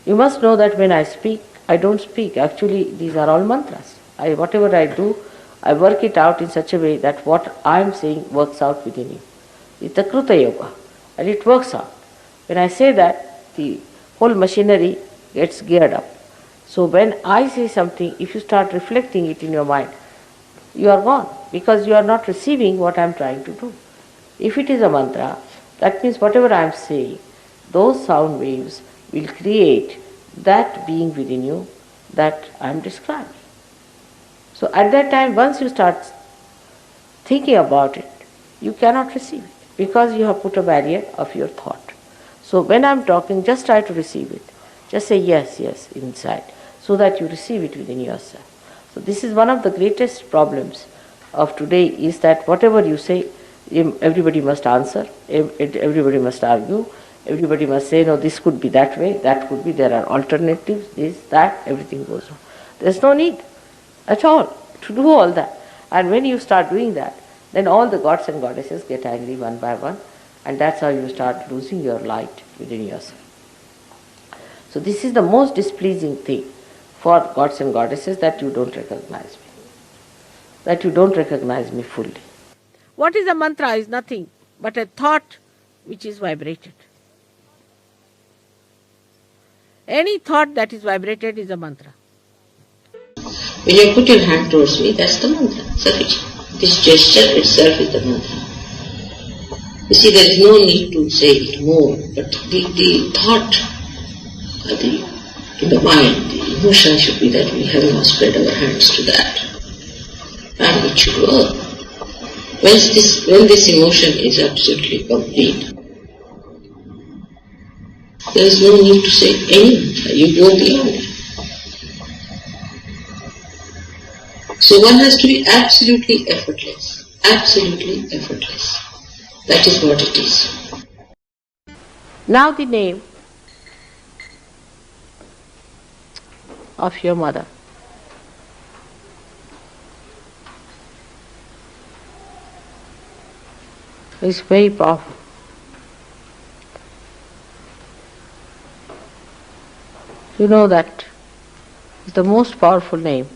You must know that when I speak, I don't speak. Actually, these are all mantras. Whatever I do, I work it out in such a way that what I am saying works out within you. It's the Kruta Yoga, and it works out. When I say that, the whole machinery gets geared up. So when I say something, if you start reflecting it in your mind, you are gone, because you are not receiving what I am trying to do. If it is a mantra, that means whatever I am saying, those sound waves will create that being within you that I am describing. So at that time, once you start thinking about it, you cannot receive it because you have put a barrier of your thought. So when I am talking, just try to receive it. Just say yes, yes inside, so that you receive it within yourself. So this is one of the greatest problems of today, is that whatever you say, everybody must answer, everybody must argue, everybody must say, no, this could be that way, that could be, there are alternatives, this, that, everything goes on. There's no need at all to do all that. And when you start doing that, then all the gods and goddesses get angry one by one, and that's how you start losing your light within yourself. So this is the most displeasing thing for gods and goddesses, that you don't recognize me, that you don't recognize me fully. What is a mantra is nothing but a thought which is vibrated. Any thought that is vibrated is a mantra. When you put your hand towards me, that's the mantra. Sufficient. This gesture itself is the mantra. You see, there is no need to say it more, but the thought, in the mind, the emotion should be that we have now spread our hands to that. And it should work. When this emotion is absolutely complete, there is no need to say any mantra. You go beyond it. So one has to be absolutely effortless. Absolutely effortless. That is what it is. Now the name of your mother. Is very powerful. You know that is the most powerful name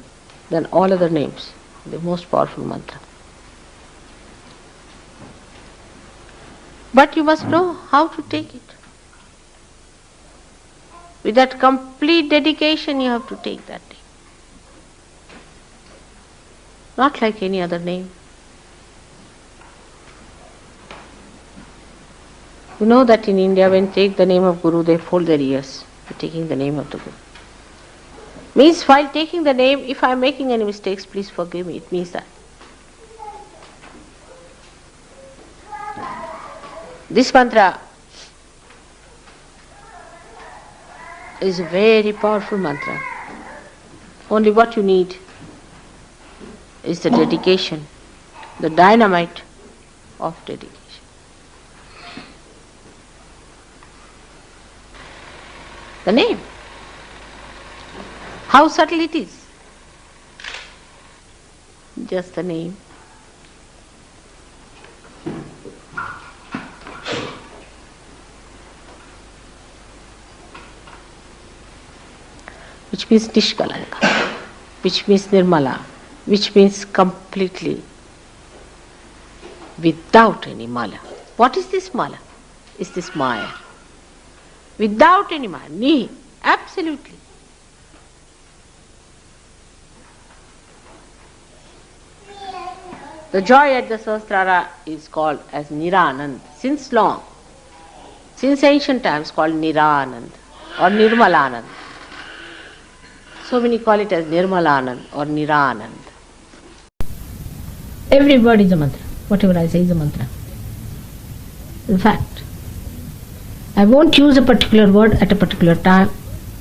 than all other names, the most powerful mantra. But you must know how to take it. With that complete dedication, you have to take that name. Not like any other name. You know that in India, when they take the name of Guru, they fold their ears for taking the name of the Guru. Means while taking the name, if I am making any mistakes, please forgive me. It means that. This mantra is a very powerful mantra. Only what you need is the dedication, the dynamite of dedication. The name. How subtle it is. Just the name. Which means Nishkalanka, which means Nirmala, which means completely without any mala. What is this mala? Is this Maya? Without any Maya, Nihi, absolutely. The joy at the Sahasrara is called as Niranand, since long, since ancient times called Niranand or Nirmalanand. So many call it as Nirmalanand or Niranand. Every word is a mantra. Whatever I say is a mantra. In fact, I won't use a particular word at a particular time,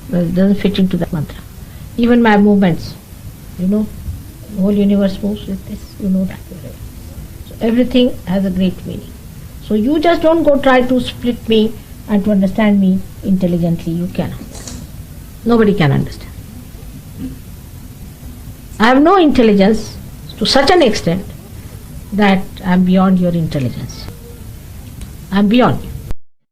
but it doesn't fit into that mantra. Even my movements, the whole universe moves with this, that very well. So everything has a great meaning. So you just don't go try to split me and to understand me intelligently. You cannot. Nobody can understand. I have no intelligence to such an extent that I am beyond your intelligence. I am beyond you.